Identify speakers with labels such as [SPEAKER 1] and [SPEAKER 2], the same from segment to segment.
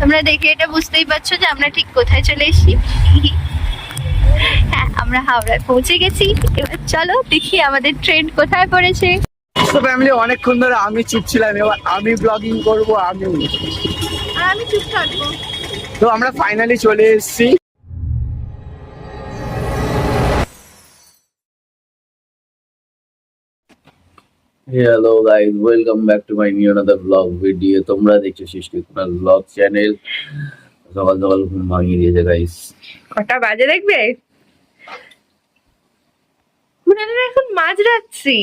[SPEAKER 1] তোমরা দেখে এটা বুঝতেই পারছো যে আমরা ঠিক কোথায় চলে এসেছি। হ্যাঁ, আমরা হাওড়ায় পৌঁছে গেছি। এবার চলো দেখি আমাদের ট্রেন কোথায় পড়েছে।
[SPEAKER 2] তো ফ্যামিলি অনেকক্ষণ ধরে আমি চুপ ছিলাম, এবার আমি ব্লগিং করবো আমি।
[SPEAKER 1] আর আমি চুপ থাকবো।
[SPEAKER 2] তো আমরা ফাইনালি চলে এসেছি।
[SPEAKER 3] Hello guys, welcome back to my new another vlog video. তোমরা দেখছো সৃষ্টি কুনাল vlog চ্যানেল। সকাল সকাল ঘুম ভাঙিয়ে দিয়েছে গাইস।
[SPEAKER 1] কটা বাজে দেখবে? এখন মাঝরাত্রি।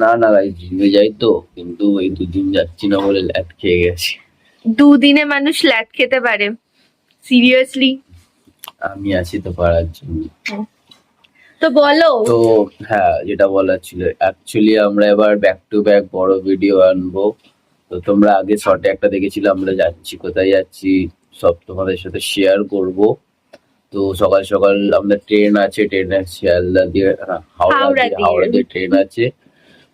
[SPEAKER 3] না না গাইস, জিমে যাই তো, কিন্তু এই দুদিন যাচ্ছি না বলে ল্যাট খেয়ে গেছি।
[SPEAKER 1] দুদিনে মানুষ ল্যাট খেতে পারে? সিরিয়াসলি?
[SPEAKER 3] আমি আছি তো পারার জন্য।
[SPEAKER 1] তো বলো।
[SPEAKER 3] তো হ্যাঁ, যেটা বলার ছিল, অ্যাকচুয়ালি আমরা এবার ব্যাক টু ব্যাক বড় ভিডিও আনবো। তো তোমরা আগে শর্টে একটা দেখেছিলে আমরা যাচ্ছি, কোথায় যাচ্ছি সব তোমাদের সাথে শেয়ার করব। তো সকাল সকাল আমাদের ট্রেন আছে, ট্রেনে শিয়ালদা দিয়ে হাওড়া দিয়ে ট্রেন আছে।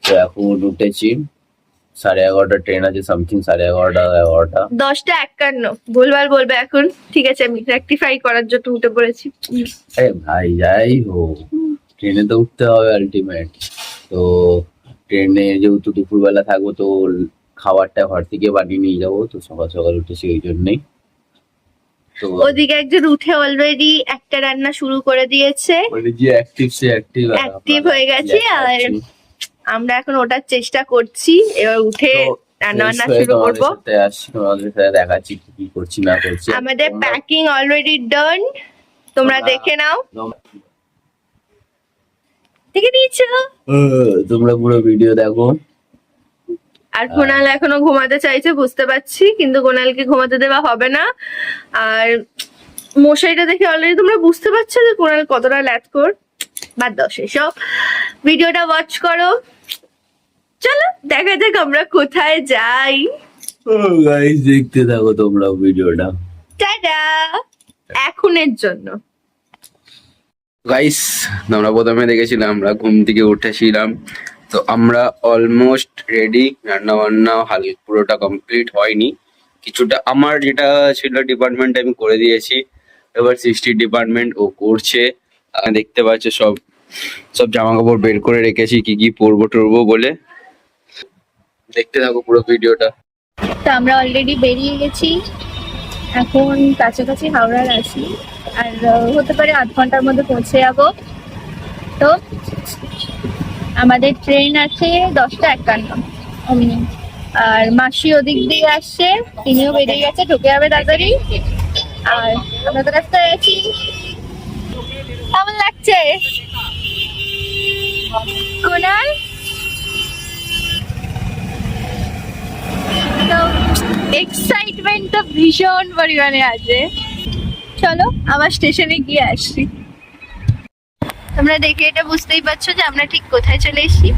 [SPEAKER 3] তো এখন উঠেছি, 11:30 ট্রেন আছে, সামথিং 11:30
[SPEAKER 1] 10:51 ভুলভাল বলবে এখন, ঠিক আছে? আমি রেকটিফাই করার জন্য উঠে পড়েছি।
[SPEAKER 3] আরে ভাই যাই হোক, ট্রেনে তো উঠতে হবে আলটিমেট। তো ট্রেনে যেহেতু দুপুরবেলা থাকবো, তো খাবারটা ঘর থেকে বানিয়ে নিয়ে যাবো। তো সকাল সকাল উঠেছি ওই জন্যই। তো
[SPEAKER 1] ওদিকে একজন উঠে অলরেডি একটা রান্না শুরু করে দিয়েছে,
[SPEAKER 3] যে অ্যাক্টিভ
[SPEAKER 1] হয়ে গেছে। আর আমরা এখন ওটার চেষ্টা করছি, এবার উঠে রান্না বান্না শুরু করবো।
[SPEAKER 3] তোমাদের সাথে দেখাচ্ছি কি করছি না করছি।
[SPEAKER 1] আমাদের প্যাকিং অলরেডি ডান, তোমরা দেখে নাও। দেখে নিয়েছো?
[SPEAKER 3] তোমরা পুরো ভিডিও দেখো।
[SPEAKER 1] আর কোনাল এখনো ঘুমাতে চাইছে বুঝতে পারছি, কিন্তু কোনালকে ঘুমাতে দেওয়া হবে না। আর মশাইটা দেখে অলরেডি তোমরা বুঝতে পারছো যে কোনাল কতটা ল্যাথকোর। বাদ দাও সেসব, ভিডিওটা ওয়াচ করো। চলো দেখা যাক আমরা কোথায় যাই।
[SPEAKER 3] গাইস দেখতে থাকো তোমরা ভিডিওটা।
[SPEAKER 1] টাটা এখনের জন্য।
[SPEAKER 3] গাইস আমরা প্রথমে দেখেছিলাম, আমরা ঘুম থেকে উঠেছিলাম, তো আমরা অলমোস্ট রেডি। রান্না বান্না পুরোটা কমপ্লিট হয়নি, কিছুটা আমার যেটা ছিল ডিপার্টমেন্ট আমি করে দিয়েছি। এবার সৃষ্টি ডিপার্টমেন্ট ও করছে। দেখতে পাচ্ছ সব সব জামা কাপড় বের করে রেখেছি কি কি পরবো টরবো বলে। দেখতে থাকো পুরো ভিডিওটা।
[SPEAKER 1] তো আমরা অলরেডি বেরিয়ে গেছি, এখন কাছাকাছি হাওড়ার আছি। আর হতে পারে 8 ঘন্টার মধ্যে পৌঁছে যাবো। তো আমাদের ট্রেন আছে 10:51 অমনি। আর মাসি ওদিক দিয়ে আসছে, তিনিও বেরিয়ে গেছে, ঢুকে যাবে তাড়াতাড়ি। আর আমরা তো রাস্তায় আছি। কেমন লাগছে কোনাল? তো এক্সাইটমেন্ট তো ভীষণ পরিমাণে আছে। চলো আবার স্টেশনে গিয়ে আসছি। তোমরা দেখে এটা বুঝতেই পারছো যে আমরা ঠিক কোথায় চলে এসেছি।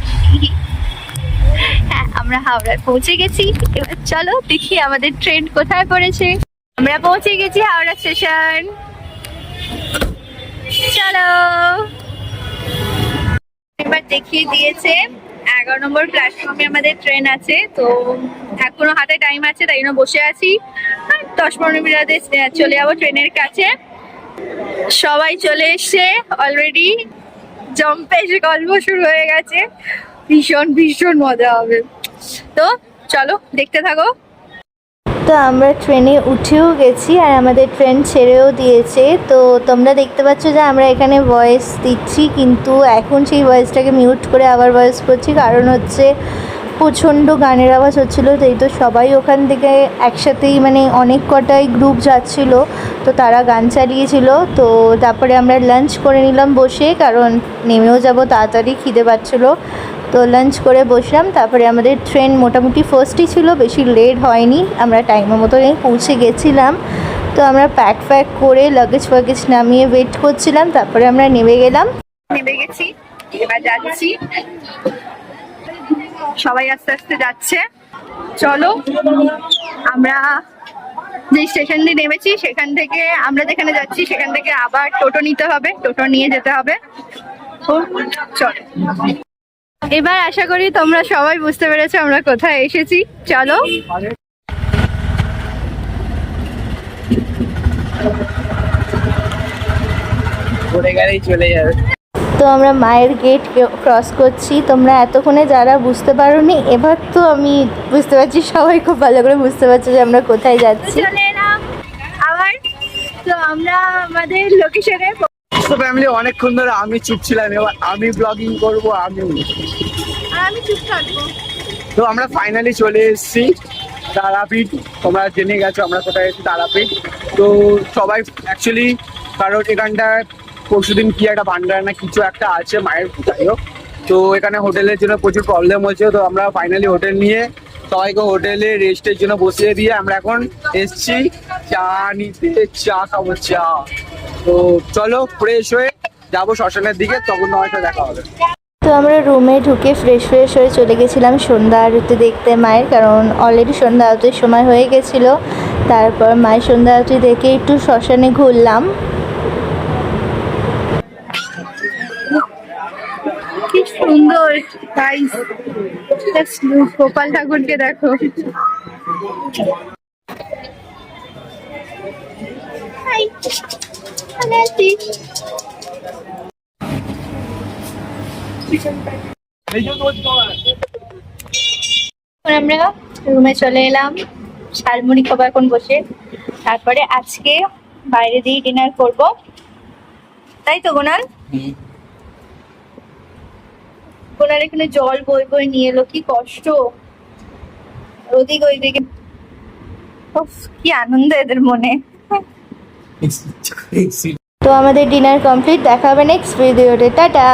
[SPEAKER 1] হ্যাঁ, আমরা হাওড়ায় পৌঁছে গেছি। এবার চলো দেখি আমাদের ট্রেন কোথায় পড়েছে। আমরা পৌঁছে গেছি হাওড়া স্টেশন। চলো এবার দেখিয়ে দিয়েছে 11 নম্বর প্ল্যাটফর্মে আমাদের ট্রেন আছে। তো এখনো হাতে টাইম আছে, তাই জন্য বসে আছি। 10-15 মিনিটে চলে যাবো ট্রেনের কাছে। সবাই চলে এসছে অলরেডি, জম্পেশ গল্প শুরু হয়ে গেছে। ভীষণ ভীষণ মজা হবে। তো চলো দেখতে থাকো।
[SPEAKER 4] তো আমরা ট্রেনে উঠেও গেছি আর আমাদের ট্রেন ছেড়েও দিয়েছে। তো তোমরা দেখতে পাচ্ছ যে আমরা এখানে ভয়েস দিচ্ছি, কিন্তু এখন সেই ভয়েসটাকে মিউট করে আবার ভয়েস করছি, কারণ হচ্ছে প্রচণ্ড গানের আওয়াজ হচ্ছিলো। তাই তো সবাই ওখান থেকে একসাথেই মানে অনেক কটাই গ্রুপ যাচ্ছিলো, তো তারা গান চালিয়েছিল। তো তারপরে আমরা লাঞ্চ করে নিলাম বসে, কারণ নেমেও যাব তাড়াতাড়ি, খিদে পাচ্ছিলো। তো লাঞ্চ করে বসলাম। তারপরে আমাদের ট্রেন মোটামুটি ফার্স্টই ছিল, বেশি লেট হয়নি, আমরা টাইমের মতো পৌঁছে গেছিলাম। তো আমরা প্যাক করে লাগেজ ফ্যাগেজ নামিয়ে ওয়েট করছিলাম। তারপরে আমরা নেমে
[SPEAKER 1] গেছি, এবার যাচ্ছি। সবাই আস্তে আস্তে যাচ্ছে। চলো আমরা যে স্টেশন দিয়ে নেমেছি সেখান থেকে আমরা যেখানে যাচ্ছি সেখান থেকে আবার টোটো নিতে হবে, টোটো নিয়ে যেতে হবে। চলো এবার আশা করি তোমরা সবাই বুঝতে পেরেছো আমরা কোথায় এসেছি। চলো
[SPEAKER 2] পড়ে গেলেই চলে যাবে।
[SPEAKER 4] তো আমরা মায়ের গেট ক্রস করছি। তোমরা এতক্ষণে যারা বুঝতে পারোনি, এবার তো আমি বুঝতে পারছি, সবাই খুব ভালো করে বুঝতে পারছো যে আমরা কোথায় যাচ্ছি।
[SPEAKER 1] চলে এলাম আবার। তো আমরা আমাদের লোকেশনে
[SPEAKER 2] তো ফ্যামিলি অনেকক্ষণ ধরে আমি চুপ ছিলাম, এবার আমি ব্লগিং করবো আমি।
[SPEAKER 1] আর আমি চুপ থাকবো।
[SPEAKER 2] তো আমরা ফাইনালি চলে এসেছি তারাপীঠ। তোমরা জেনে গেছো আমরা কোথায় এসেছি, তারাপীঠ। তো সবাই অ্যাকচুয়ালি কারণ এখানটায় পরশুদিন কি একটা ভান্ডার না কিছু একটা আছে মায়ের, যাই হোক। তো এখানে হোটেলের জন্য প্রচুর প্রবলেম হচ্ছে। তো আমরা ফাইনালি হোটেল নিয়ে সবাইকে হোটেলে রেস্টের জন্য বসিয়ে দিয়ে আমরা এখন এসছি চা নিতে, চা খাবো চা। তো চলো ফ্রেশ হয়ে যাবো শ্মশানের দিকে, তখন হয়তো দেখা হবে।
[SPEAKER 4] তো আমরা রুমে ঢুকে ফ্রেশ হয়ে চলে গেছিলাম সন্ধ্যা আরতি দেখতে মায়ের, কারণ অলরেডি সন্ধ্যা আরতির সময় হয়ে গেছিলো। তারপর মায়ের সন্ধ্যা আরতি দেখে একটু শ্মশানে ঘুরলাম।
[SPEAKER 1] কি সুন্দর গাইস, গোপাল ঠাকুরকে দেখো। হাই, ভালো আছিস? আমরা রুমে চলে এলাম, ঝালমুড়ি খাবো এখন বসে। তারপরে আজকে বাইরে দিয়ে ডিনার করব, তাই তো গোনাল? গোনাল এখানে জল বই বই নিয়ে এলো, কি কষ্ট। ওদিক ওইদিকে, উফ, কি আনন্দ এদের মনে।
[SPEAKER 4] তো আমাদের ডিনার কমপ্লিট, দেখা হবে নেক্সট ভিডিওতে, টাটা।